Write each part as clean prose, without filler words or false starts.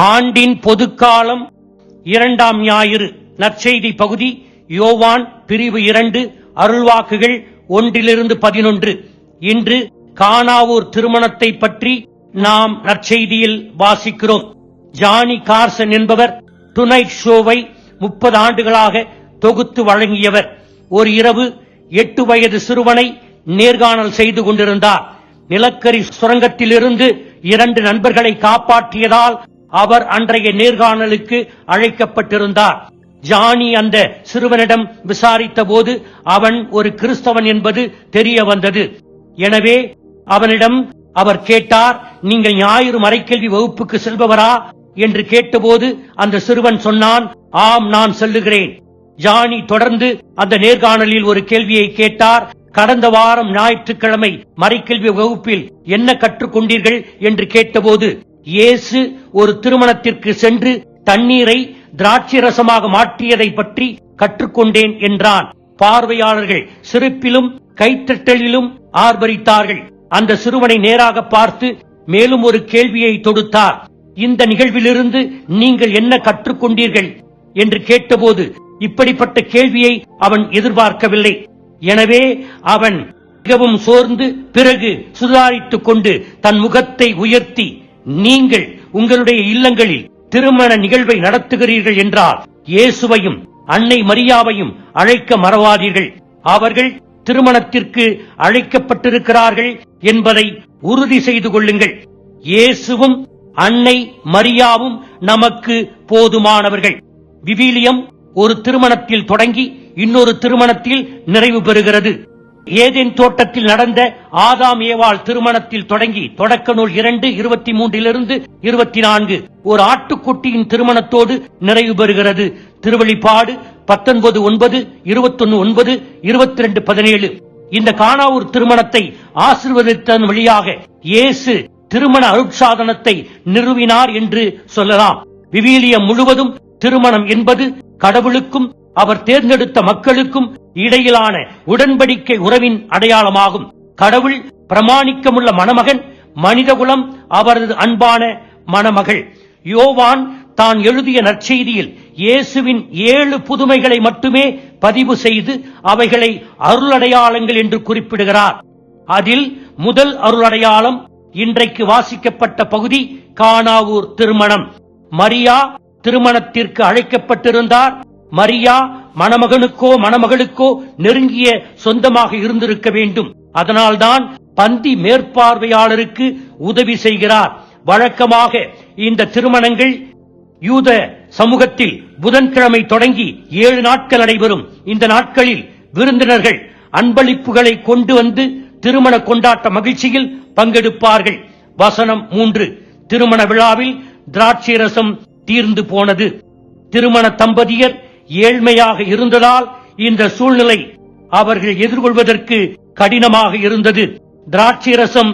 ஆண்டின் பொதுக்காலம் 2ஆம் ஞாயிறு. நற்செய்தி பகுதி யோவான் பிரிவு 2 அருள்வாக்குகள் 1-11. இன்று கானாவூர் திருமணத்தை பற்றி நாம் நற்செய்தியில் வாசிக்கிறோம். ஜானி கார்சன் என்பவர் டுநைட் ஷோவை 30 ஆண்டுகளாக தொகுத்து வழங்கியவர். ஒரு இரவு 8 வயது சிறுவனை நேர்காணல் செய்து கொண்டிருந்தார். நிலக்கரி சுரங்கத்திலிருந்து 2 நண்பர்களை காப்பாற்றியதால் அவர் அன்றைய நேர்காணலுக்கு அழைக்கப்பட்டிருந்தார். ஜானி அந்த சிறுவனிடம் விசாரித்த போது அவன் ஒரு கிறிஸ்தவன் என்பது தெரிய வந்தது. எனவே அவனிடம் அவர் கேட்டார், நீங்கள் ஞாயிறு மறைக்கல்வி வகுப்புக்கு செல்பவரா என்று கேட்டபோது அந்த சிறுவன் சொன்னான், ஆம், நான் செல்லுகிறேன். ஜானி தொடர்ந்து அந்த நேர்காணலில் ஒரு கேள்வியை கேட்டார். கடந்த வாரம் ஞாயிற்றுக்கிழமை மறைக்கல்வி வகுப்பில் என்ன கற்றுக்கொண்டீர்கள் என்று கேட்டபோது, இயேசு ஒரு திருமணத்திற்கு சென்று தண்ணீரை திராட்சை ரசமாக மாற்றியதை பற்றி கற்றுக்கொண்டேன் என்றான். பார்வையாளர்கள் சிரிப்பிலும் கைத்தட்டலிலும் ஆர்ப்பரித்தார்கள். அந்த சிறுவனை நேராக பார்த்து மேலும் ஒரு கேள்வியை தொடுத்தார். இந்த நிகழ்விலிருந்து நீங்கள் என்ன கற்றுக்கொண்டீர்கள் என்று கேட்டபோது இப்படிப்பட்ட கேள்வியை அவன் எதிர்பார்க்கவில்லை. எனவே அவன் மிகவும் சோர்ந்து பிறகு சுதாரித்துக் கொண்டு தன் முகத்தை உயர்த்தி, நீங்கள் உங்களுடைய இல்லங்களில் திருமண நிகழ்வை நடத்துகிறீர்கள் என்றால் இயேசுவையும் அன்னை மரியாவையும் அழைக்க மறவாதீர்கள். அவர்கள் திருமணத்திற்கு அழைக்கப்பட்டிருக்கிறார்கள் என்பதை உறுதி செய்து கொள்ளுங்கள். இயேசுவும் அன்னை மரியாவும் நமக்கு போதுமானவர்கள். விவிலியம் ஒரு திருமணத்தில் தொடங்கி இன்னொரு திருமணத்தில் நிறைவு பெறுகிறது. ஏதேன் தோட்டத்தில் நடந்த ஆதாம் ஏவாள் திருமணத்தில் தொடங்கி தொடக்க நூல் 2:23-24 ஒரு ஆட்டுக்குட்டியின் திருமணத்தோடு நிறைவு பெறுகிறது. திருவெளிப்பாடு 19:9, 21:9, 22:17. இந்த கானாவூர் திருமணத்தை ஆசீர்வதித்ததன் வழியாக இயேசு திருமண அருட்சாதனத்தை நிறுவினார் என்று சொல்லலாம். விவிலியம் முழுவதும் திருமணம் என்பது கடவுளுக்கும் அவர் தேர்ந்தெடுத்த மக்களுக்கும் இடையிலான உடன்படிக்கை உறவின் அடையாளமாகும். கடவுள் பிரமாணிக்கமுள்ள மணமகன், மனிதகுலம் அவரது அன்பான மணமகள். யோவான் தான் எழுதிய நற்செய்தியில் இயேசுவின் 7 புதுமைகளை மட்டுமே பதிவு செய்து அவைகளை அருளடையாளங்கள் என்று குறிப்பிடுகிறார். அதில் முதல் அருளடையாளம் இன்றைக்கு வாசிக்கப்பட்ட பகுதி கானாவூர் திருமணம். மரியா திருமணத்திற்கு அழைக்கப்பட்டிருந்தார். மரியா மணமகனுக்கோ மணமகளுக்கோ நெருங்கிய சொந்தமாக இருந்திருக்க வேண்டும். அதனால்தான் பந்தி மேற்பார்வையாளருக்கு உதவி செய்கிறார். வழக்கமாக இந்த திருமணங்கள் யூத சமூகத்தில் புதன்கிழமை தொடங்கி 7 நாட்கள் நடைபெறும். இந்த நாட்களில் விருந்தினர்கள் அன்பளிப்புகளை கொண்டு வந்து திருமண கொண்டாட்ட மகிழ்ச்சியில் பங்கெடுப்பார்கள். வசனம் 3. திருமண விழாவில் திராட்சை ரசம் தீர்ந்து போனது. திருமண தம்பதியர் ஏழ்மையாக இருந்ததால் இந்த சூழ்நிலை அவர்கள் எதிர்கொள்வதற்கு கடினமாக இருந்தது. திராட்சை ரசம்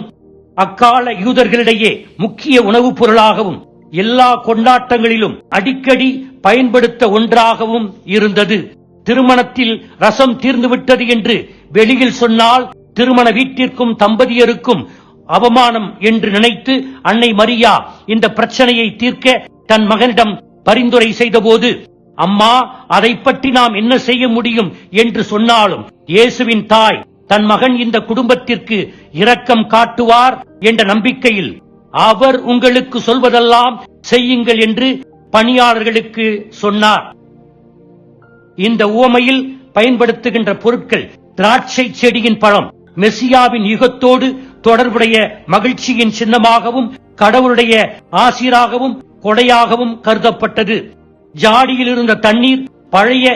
அக்கால யூதர்களிடையே முக்கிய உணவுப் பொருளாகவும் எல்லா கொண்டாட்டங்களிலும் அடிக்கடி பயன்படுத்த ஒன்றாகவும் இருந்தது. திருமணத்தில் ரசம் தீர்ந்துவிட்டது என்று வெளியில் சொன்னால் திருமண வீட்டிற்கும் தம்பதியருக்கும் அவமானம் என்று நினைத்து அன்னை மரியா இந்த பிரச்சனையை தீர்க்க தன் மகனிடம் பரிந்துரை செய்தபோது, அம்மா, அதை பற்றி நாம் என்ன செய்ய முடியும் என்று சொன்னாலும் இயேசுவின் தாய் தன் மகன் இந்த குடும்பத்திற்கு இரக்கம் காட்டுவார் என்ற நம்பிக்கையில் அவர் உங்களுக்கு சொல்வதெல்லாம் செய்யுங்கள் என்று பணியாளர்களுக்கு சொன்னார். இந்த உவமையில் பயன்படுத்துகின்ற பொருட்கள் திராட்சை செடியின் பழம் மெசியாவின் யுகத்தோடு தொடர்புடைய மகிழ்ச்சியின் சின்னமாகவும் கடவுளுடைய ஆசீராகவும் கொடையாகவும் கருதப்பட்டது. ஜாடியில் இருந்த தண்ணீர் பழைய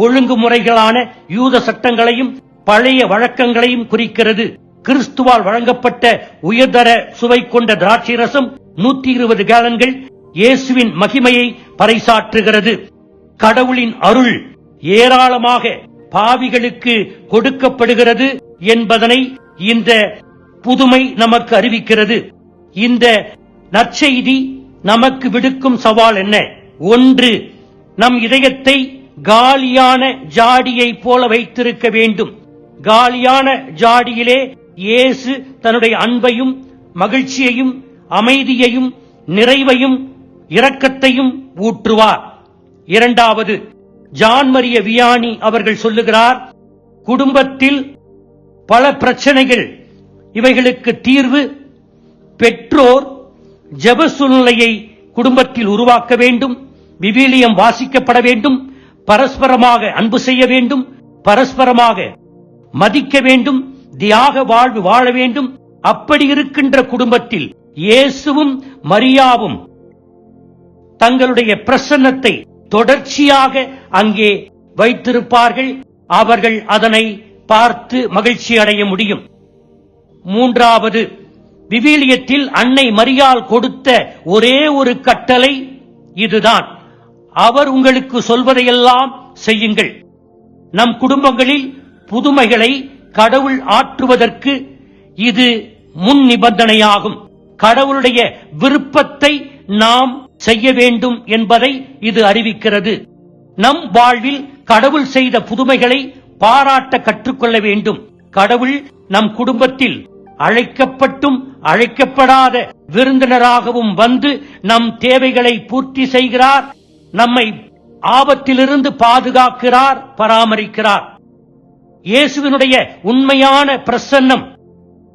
ஒழுங்குமுறைகளான யூத சட்டங்களையும் பழைய வழக்கங்களையும் குறிக்கிறது. கிறிஸ்துவால் வழங்கப்பட்ட உயர்தர சுவை கொண்ட திராட்சை ரசம் 120 கேலன்கள் இயேசுவின் மகிமையை பறைசாற்றுகிறது. கடவுளின் அருள் ஏராளமாக பாவிகளுக்கு கொடுக்கப்படுகிறது என்பதனை இந்த புதுமை நமக்கு அறிவிக்கிறது. இந்த நற்செய்தி நமக்கு விடுக்கும் சவால் என்ன? 1. நம் இதயத்தை காலியான ஜாடியை போல வைத்திருக்க வேண்டும். காலியான ஜாடியிலே இயேசு தன்னுடைய அன்பையும் மகிழ்ச்சியையும் அமைதியையும் நிறைவையும் இரக்கத்தையும் ஊற்றுவார். இரண்டாவது, ஜான் மரிய வியானி அவர்கள் சொல்லுகிறார், குடும்பத்தில் பல பிரச்சனைகள், இவைகளுக்கு தீர்வு பெற்றோர் ஜெப சூழ்நிலையை குடும்பத்தில் உருவாக்க வேண்டும், விவிலியம் வாசிக்கப்பட வேண்டும், பரஸ்பரமாக அன்பு செய்ய வேண்டும், பரஸ்பரமாக மதிக்க வேண்டும், தியாக வாழ்வு வாழ வேண்டும். அப்படி இருக்கின்ற குடும்பத்தில் இயேசுவும் மரியாவும் தங்களுடைய பிரசன்னத்தை தொடர்ச்சியாக அங்கே வைத்திருப்பார்கள். அவர்கள் அதனை பார்த்து மகிழ்ச்சி அடைய முடியும். மூன்றாவது, விவிலியத்தில் அன்னை மரியாள் கொடுத்த ஒரே ஒரு கட்டளை இதுதான், அவர் உங்களுக்கு சொல்வதையெல்லாம் செய்யுங்கள். நம் குடும்பங்களில் புதுமைகளை கடவுள் ஆற்றுவதற்கு இது முன் நிபந்தனையாகும். கடவுளுடைய விருப்பத்தை நாம் செய்ய வேண்டும் என்பதை இது அறிவிக்கிறது. நம் வாழ்வில் கடவுள் செய்த புதுமைகளை பாராட்ட கற்றுக்கொள்ள வேண்டும். கடவுள் நம் குடும்பத்தில் அழைக்கப்பட்டும் அழைக்கப்படாத விருந்தினராகவும் வந்து நம் தேவைகளை பூர்த்தி செய்கிறார், நம்மை ஆபத்திலிருந்து பாதுகாக்கிறார், பராமரிக்கிறார். இயேசுவினுடைய உண்மையான பிரசன்னம்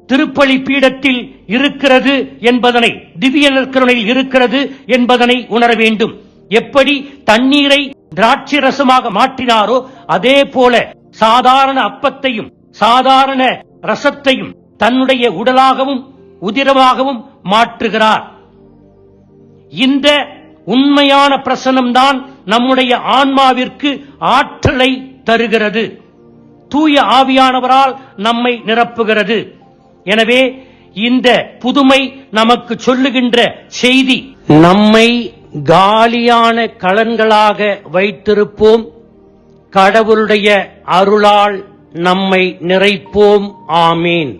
திருப்பலி பீடத்தில் இருக்கிறது என்பதனை, திவ்ய நற்கருணையில் இருக்கிறது என்பதனை உணர வேண்டும். எப்படி தண்ணீரை திராட்சை ரசமாக மாற்றினாரோ அதே போல சாதாரண அப்பத்தையும் சாதாரண ரசத்தையும் தன்னுடைய உடலாகவும் உதிரமாகவும் மாற்றுகிறார். இந்த உண்மையான பிரசன்னம்தான் நம்முடைய ஆன்மாவிற்கு ஆற்றலை தருகிறது, தூய ஆவியானவரால் நம்மை நிரப்புகிறது. எனவே இந்த புதுமை நமக்கு சொல்லுகின்ற செய்தி, நம்மை காலியான கலன்களாக வைத்திருப்போம், கடவுளுடைய அருளால் நம்மை நிறைப்போம். ஆமீன்.